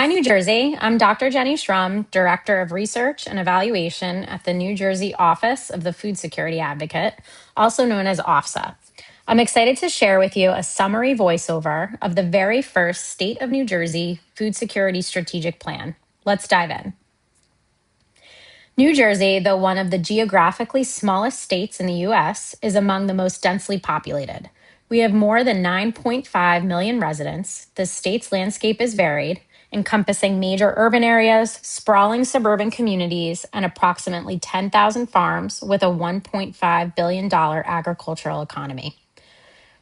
Hi, New Jersey. I'm Dr. Jenny Schrum, Director of Research and Evaluation at the New Jersey Office of the Food Security Advocate, also known as OFSA. I'm excited to share with you a summary voiceover of the very first State of New Jersey Food Security Strategic Plan. Let's dive in. New Jersey, though one of the geographically smallest states in the U.S., is among the most densely populated. We have more than 9.5 million residents. The state's landscape is varied, encompassing major urban areas, sprawling suburban communities, and approximately 10,000 farms with a $1.5 billion agricultural economy.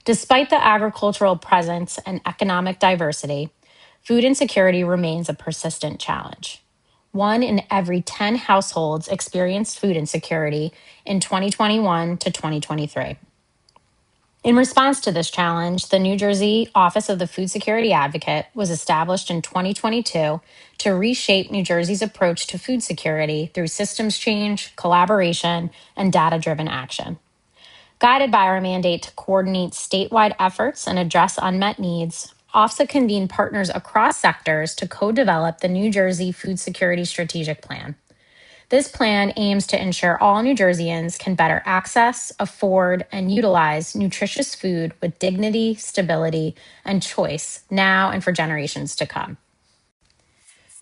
Despite the agricultural presence and economic diversity, food insecurity remains a persistent challenge. 1 in every 10 households experienced food insecurity in 2021 to 2023. In response to this challenge, the New Jersey Office of the Food Security Advocate was established in 2022 to reshape New Jersey's approach to food security through systems change, collaboration, and data-driven action. Guided by our mandate to coordinate statewide efforts and address unmet needs, OFSA convened partners across sectors to co-develop the New Jersey Food Security Strategic Plan. This plan aims to ensure all New Jerseyans can better access, afford, and utilize nutritious food with dignity, stability, and choice now and for generations to come.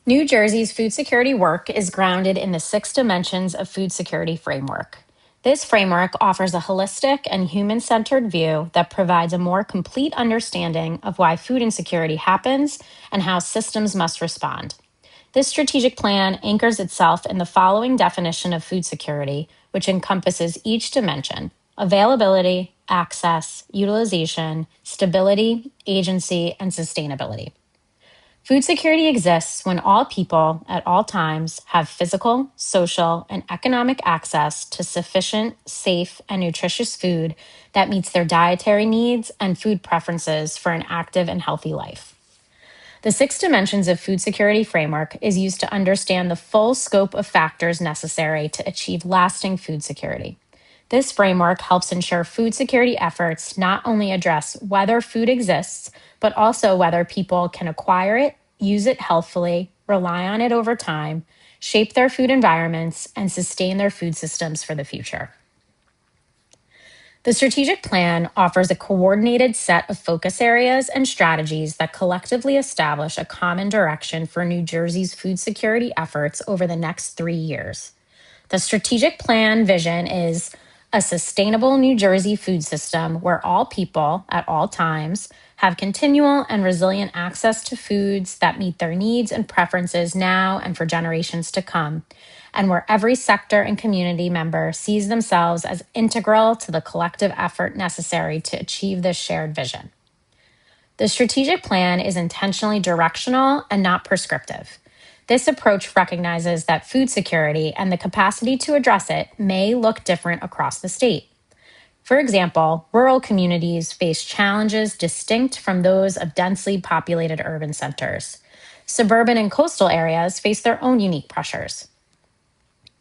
New Jersey's food security work is grounded in the 6 dimensions of food security framework. This framework offers a holistic and human-centered view that provides a more complete understanding of why food insecurity happens and how systems must respond. This strategic plan anchors itself in the following definition of food security, which encompasses each dimension: availability, access, utilization, stability, agency, and sustainability. Food security exists when all people at all times have physical, social, and economic access to sufficient, safe, and nutritious food that meets their dietary needs and food preferences for an active and healthy life. The 6 dimensions of food security framework is used to understand the full scope of factors necessary to achieve lasting food security. This framework helps ensure food security efforts not only address whether food exists, but also whether people can acquire it, use it healthfully, rely on it over time, shape their food environments, and sustain their food systems for the future. The strategic plan offers a coordinated set of focus areas and strategies that collectively establish a common direction for New Jersey's food security efforts over the next 3 years. The strategic plan vision is a sustainable New Jersey food system where all people at all times have continual and resilient access to foods that meet their needs and preferences now and for generations to come, and where every sector and community member sees themselves as integral to the collective effort necessary to achieve this shared vision. The strategic plan is intentionally directional and not prescriptive. This approach recognizes that food security and the capacity to address it may look different across the state. For example, rural communities face challenges distinct from those of densely populated urban centers. Suburban and coastal areas face their own unique pressures.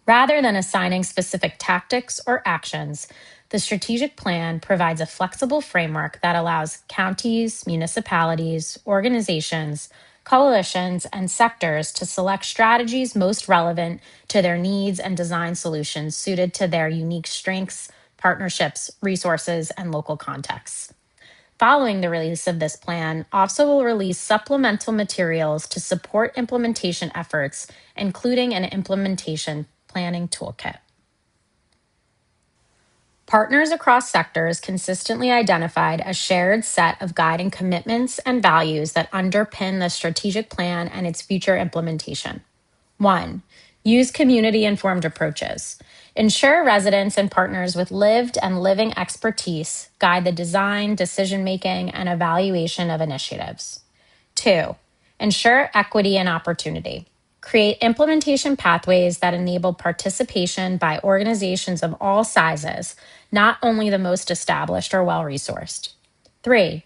Rather than assigning specific tactics or actions, the strategic plan provides a flexible framework that allows counties, municipalities, organizations, coalitions, and sectors to select strategies most relevant to their needs and design solutions suited to their unique strengths, partnerships, resources, and local contexts. Following the release of this plan, OFSA will release supplemental materials to support implementation efforts, including an implementation planning toolkit. Partners across sectors consistently identified a shared set of guiding commitments and values that underpin the strategic plan and its future implementation. 1. Use community-informed approaches. Ensure residents and partners with lived and living expertise guide the design, decision-making, and evaluation of initiatives. 2. Ensure equity and opportunity. Create implementation pathways that enable participation by organizations of all sizes, not only the most established or well-resourced. 3.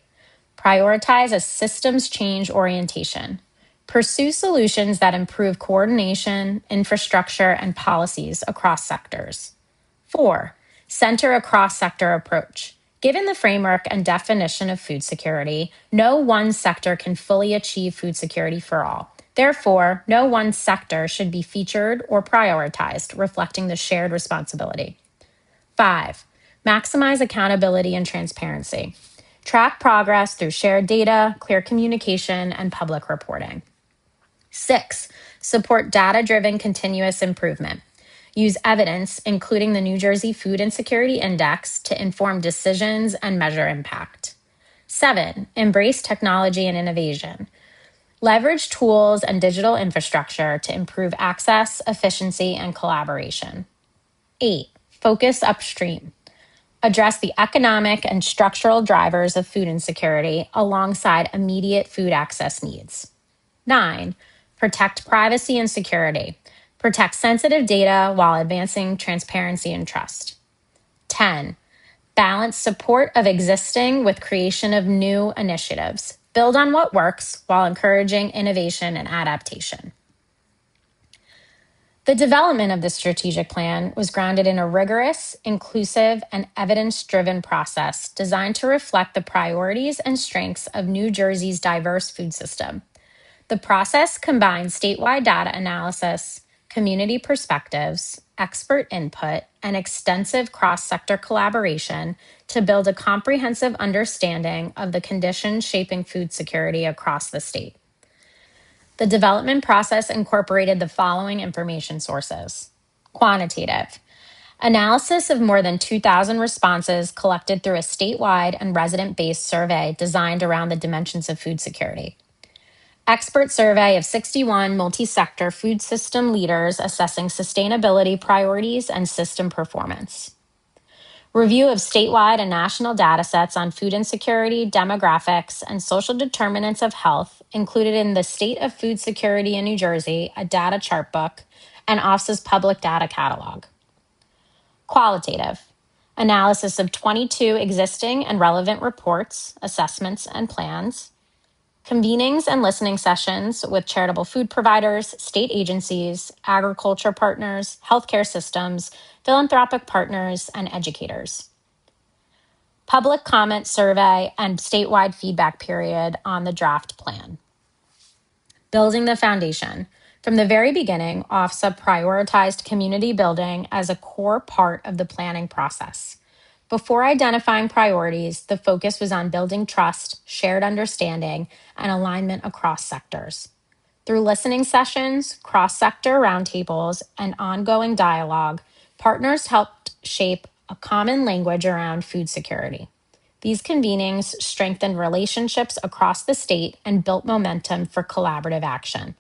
Prioritize a systems change orientation. Pursue solutions that improve coordination, infrastructure, and policies across sectors. 4. Center a cross-sector approach. Given the framework and definition of food security, no one sector can fully achieve food security for all. Therefore, no one sector should be featured or prioritized, reflecting the shared responsibility. 5, maximize accountability and transparency. Track progress through shared data, clear communication, and public reporting. 6, support data-driven continuous improvement. Use evidence, including the New Jersey Food Insecurity Index, to inform decisions and measure impact. 7, embrace technology and innovation. Leverage tools and digital infrastructure to improve access, efficiency, and collaboration. 8, focus upstream. Address the economic and structural drivers of food insecurity alongside immediate food access needs. 9, protect privacy and security. Protect sensitive data while advancing transparency and trust. 10, balance support of existing with creation of new initiatives. Build on what works while encouraging innovation and adaptation. The development of the strategic plan was grounded in a rigorous, inclusive, and evidence-driven process designed to reflect the priorities and strengths of New Jersey's diverse food system. The process combined statewide data analysis, community perspectives, expert input, and extensive cross-sector collaboration to build a comprehensive understanding of the conditions shaping food security across the state. The development process incorporated the following information sources. Quantitative. Analysis of more than 2,000 responses collected through a statewide and resident-based survey designed around the dimensions of food security. Expert survey of 61 multi-sector food system leaders assessing sustainability priorities and system performance. Review of statewide and national data sets on food insecurity, demographics, and social determinants of health included in the State of Food Security in New Jersey, a data chart book, and OFSA's public data catalog. Qualitative. Analysis of 22 existing and relevant reports, assessments, and plans. Convenings and listening sessions with charitable food providers, state agencies, agriculture partners, healthcare systems, philanthropic partners, and educators. Public comment survey and statewide feedback period on the draft plan. Building the foundation. From the very beginning, OFSA prioritized community building as a core part of the planning process. Before identifying priorities, the focus was on building trust, shared understanding, and alignment across sectors. Through listening sessions, cross-sector roundtables, and ongoing dialogue, partners helped shape a common language around food security. These convenings strengthened relationships across the state and built momentum for collaborative action.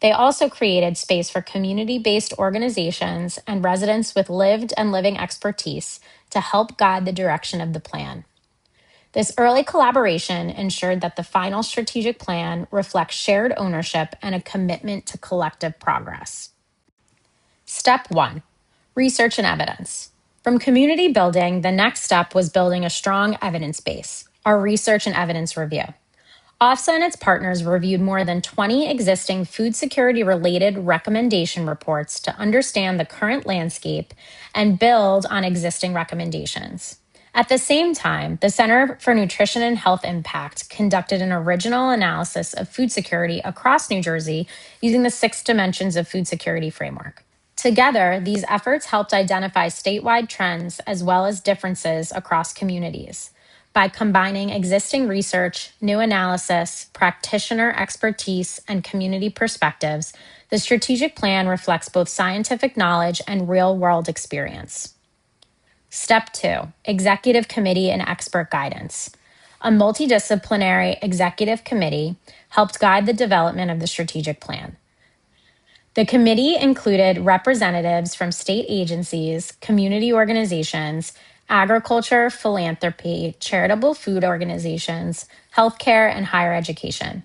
They also created space for community-based organizations and residents with lived and living expertise to help guide the direction of the plan. This early collaboration ensured that the final strategic plan reflects shared ownership and a commitment to collective progress. Step 1, research and evidence. From community building, the next step was building a strong evidence base, our research and evidence review. OFSA and its partners reviewed more than 20 existing food security-related recommendation reports to understand the current landscape and build on existing recommendations. At the same time, the Center for Nutrition and Health Impact conducted an original analysis of food security across New Jersey using the 6 dimensions of food security framework. Together, these efforts helped identify statewide trends as well as differences across communities. By combining existing research, new analysis, practitioner expertise, and community perspectives, the strategic plan reflects both scientific knowledge and real-world experience. Step 2, executive committee and expert guidance. A multidisciplinary executive committee helped guide the development of the strategic plan. The committee included representatives from state agencies, community organizations, agriculture, philanthropy, charitable food organizations, healthcare, and higher education.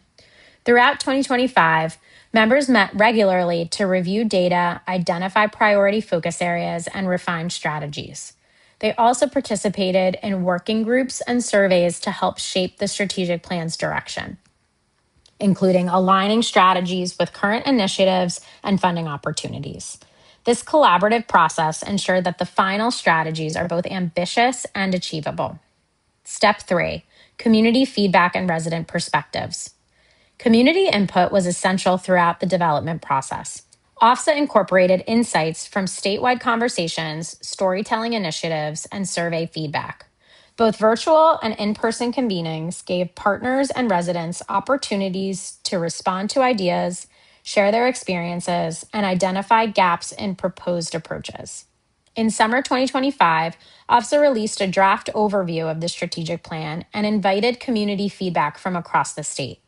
Throughout 2025, members met regularly to review data, identify priority focus areas, and refine strategies. They also participated in working groups and surveys to help shape the strategic plan's direction, including aligning strategies with current initiatives and funding opportunities. This collaborative process ensured that the final strategies are both ambitious and achievable. Step 3, community feedback and resident perspectives. Community input was essential throughout the development process. OFSA incorporated insights from statewide conversations, storytelling initiatives, and survey feedback. Both virtual and in-person convenings gave partners and residents opportunities to respond to ideas, share their experiences, and identify gaps in proposed approaches. In summer 2025, OFSA released a draft overview of the strategic plan and invited community feedback from across the state.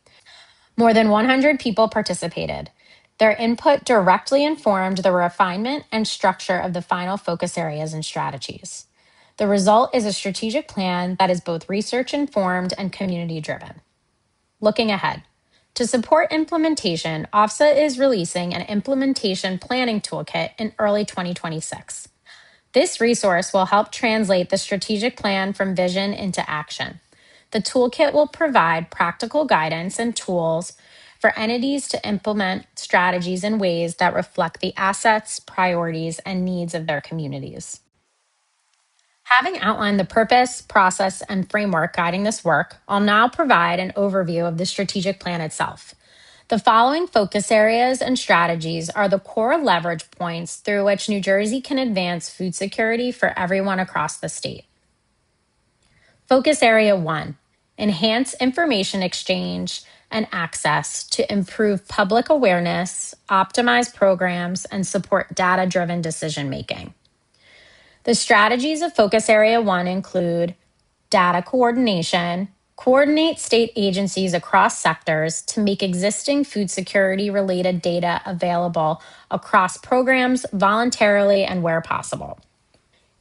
More than 100 people participated. Their input directly informed the refinement and structure of the final focus areas and strategies. The result is a strategic plan that is both research informed and community driven. Looking ahead, to support implementation, OFSA is releasing an implementation planning toolkit in early 2026. This resource will help translate the strategic plan from vision into action. The toolkit will provide practical guidance and tools for entities to implement strategies in ways that reflect the assets, priorities, and needs of their communities. Having outlined the purpose, process, and framework guiding this work, I'll now provide an overview of the strategic plan itself. The following focus areas and strategies are the core leverage points through which New Jersey can advance food security for everyone across the state. Focus Area 1, enhance information exchange and access to improve public awareness, optimize programs, and support data-driven decision-making. The strategies of Focus Area 1 include data coordination, coordinate state agencies across sectors to make existing food security related data available across programs voluntarily and where possible.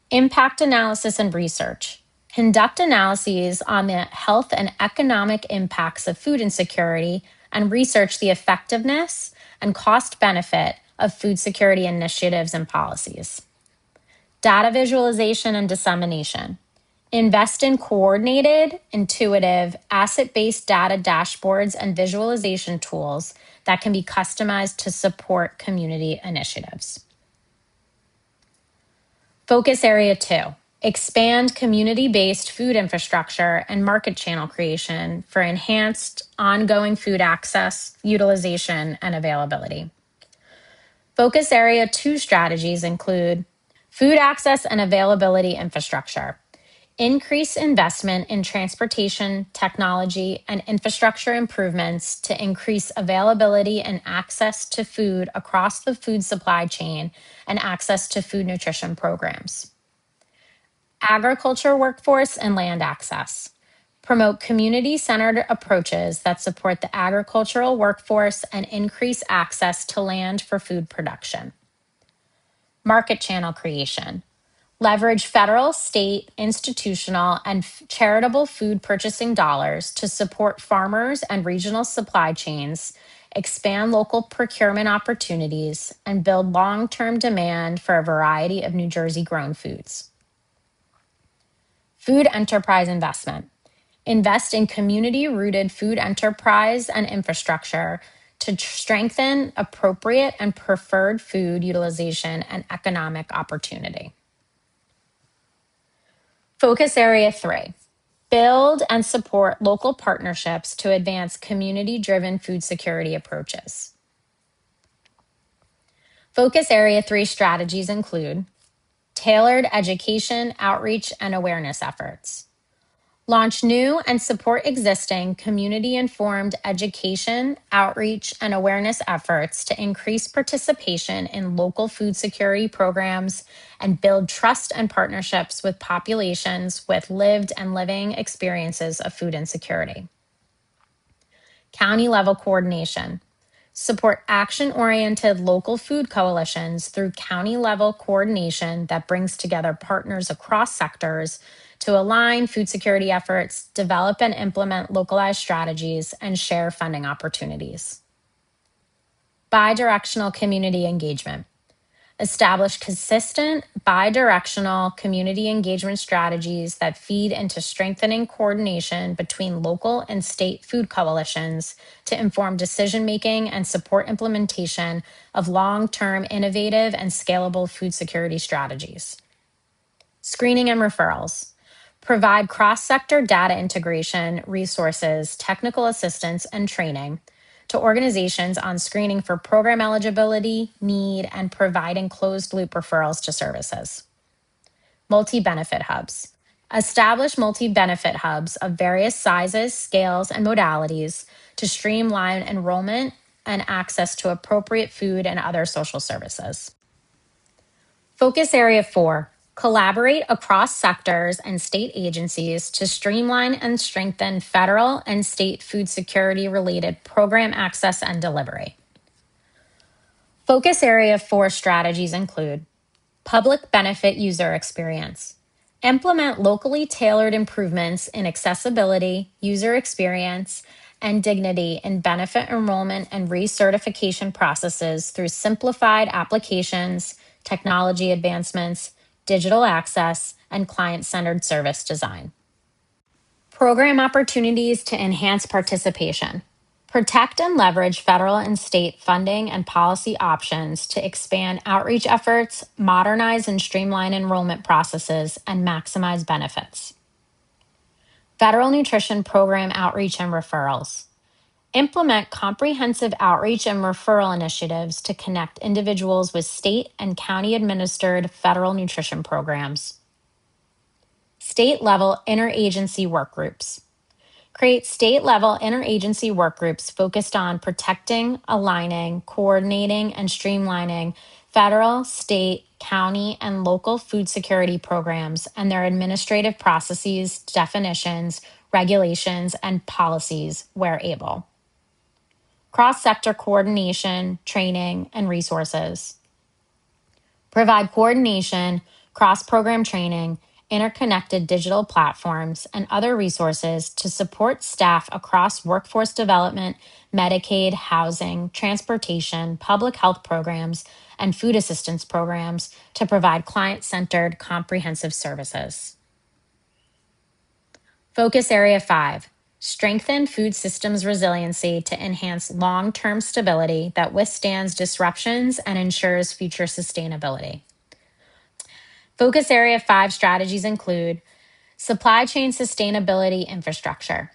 Impact analysis and research. Conduct analyses on the health and economic impacts of food insecurity and research the effectiveness and cost benefit of food security initiatives and policies. Data visualization and dissemination. Invest in coordinated, intuitive, asset-based data dashboards and visualization tools that can be customized to support community initiatives. Focus Area 2, expand community-based food infrastructure and market channel creation for enhanced ongoing food access, utilization, and availability. Focus Area 2 strategies include food access and availability infrastructure, increase investment in transportation, technology, and infrastructure improvements to increase availability and access to food across the food supply chain and access to food nutrition programs. Agriculture workforce and land access. Promote community-centered approaches that support the agricultural workforce and increase access to land for food production. Market channel creation. Leverage federal, state, institutional, and charitable food purchasing dollars to support farmers and regional supply chains, expand local procurement opportunities, and build long-term demand for a variety of New Jersey-grown foods. Food enterprise investment. Invest in community-rooted food enterprise and infrastructure to strengthen appropriate and preferred food utilization and economic opportunity. Focus Area 3, build and support local partnerships to advance community-driven food security approaches. Focus Area 3 strategies include tailored education, outreach, and awareness efforts. Launch new and support existing community-informed education, outreach, and awareness efforts to increase participation in local food security programs and build trust and partnerships with populations with lived and living experiences of food insecurity. County-level coordination. Support action-oriented local food coalitions through county-level coordination that brings together partners across sectors to align food security efforts, develop and implement localized strategies, and share funding opportunities. Bidirectional community engagement. Establish consistent, bidirectional community engagement strategies that feed into strengthening coordination between local and state food coalitions to inform decision-making and support implementation of long-term innovative and scalable food security strategies. Screening and referrals. Provide cross-sector data integration, resources, technical assistance, and training to organizations on screening for program eligibility, need, and providing closed-loop referrals to services. Multi-benefit hubs. Establish multi-benefit hubs of various sizes, scales, and modalities to streamline enrollment and access to appropriate food and other social services. Focus Area 4. Collaborate across sectors and state agencies to streamline and strengthen federal and state food security related program access and delivery. Focus Area 4 strategies include public benefit user experience. Implement locally tailored improvements in accessibility, user experience, and dignity in benefit enrollment and recertification processes through simplified applications, technology advancements, digital access, and client-centered service design. Program opportunities to enhance participation. Protect and leverage federal and state funding and policy options to expand outreach efforts, modernize and streamline enrollment processes, and maximize benefits. Federal nutrition program outreach and referrals. Implement comprehensive outreach and referral initiatives to connect individuals with state and county administered federal nutrition programs. State-level interagency work groups. Create state-level interagency work groups focused on protecting, aligning, coordinating, and streamlining federal, state, county, and local food security programs and their administrative processes, definitions, regulations, and policies where able. Cross-sector coordination, training, and resources. Provide coordination, cross-program training, interconnected digital platforms, and other resources to support staff across workforce development, Medicaid, housing, transportation, public health programs, and food assistance programs to provide client-centered comprehensive services. Focus Area 5. Strengthen food systems resiliency to enhance long-term stability that withstands disruptions and ensures future sustainability. Focus Area 5 strategies include supply chain sustainability infrastructure.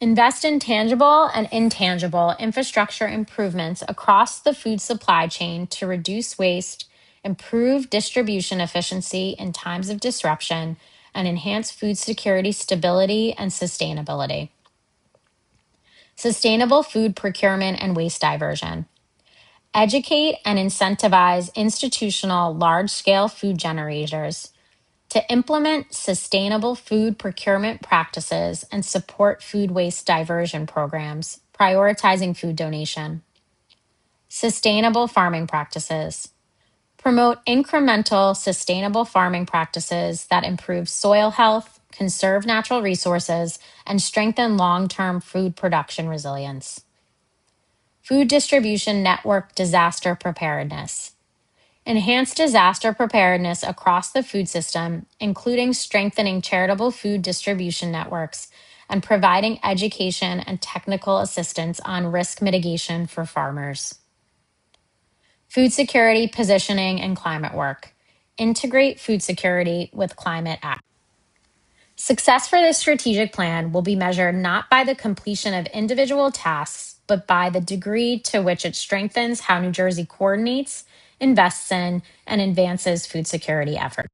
Invest in tangible and intangible infrastructure improvements across the food supply chain to reduce waste, improve distribution efficiency in times of disruption, and enhance food security stability and sustainability. Sustainable food procurement and waste diversion. Educate and incentivize institutional large-scale food generators to implement sustainable food procurement practices and support food waste diversion programs, prioritizing food donation. Sustainable farming practices. Promote incremental sustainable farming practices that improve soil health, conserve natural resources, and strengthen long-term food production resilience. Food distribution network disaster preparedness. Enhance disaster preparedness across the food system, including strengthening charitable food distribution networks and providing education and technical assistance on risk mitigation for farmers. Food security positioning and climate work. Integrate food security with climate action. Success for this strategic plan will be measured not by the completion of individual tasks, but by the degree to which it strengthens how New Jersey coordinates, invests in, and advances food security efforts.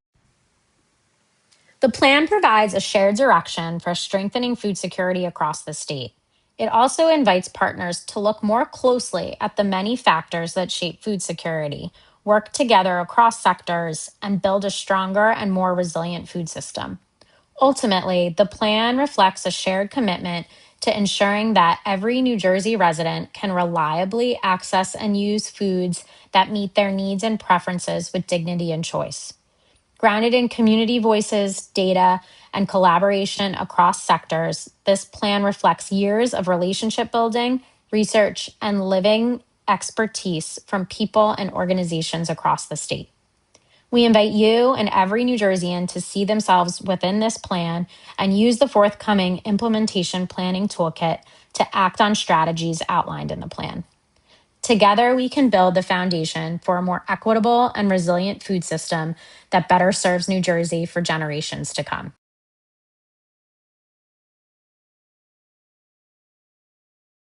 The plan provides a shared direction for strengthening food security across the state. It also invites partners to look more closely at the many factors that shape food security, work together across sectors, and build a stronger and more resilient food system. Ultimately, the plan reflects a shared commitment to ensuring that every New Jersey resident can reliably access and use foods that meet their needs and preferences with dignity and choice. Grounded in community voices, data, and collaboration across sectors, this plan reflects years of relationship building, research, and living expertise from people and organizations across the state. We invite you and every New Jerseyan to see themselves within this plan and use the forthcoming implementation planning toolkit to act on strategies outlined in the plan. Together, we can build the foundation for a more equitable and resilient food system that better serves New Jersey for generations to come.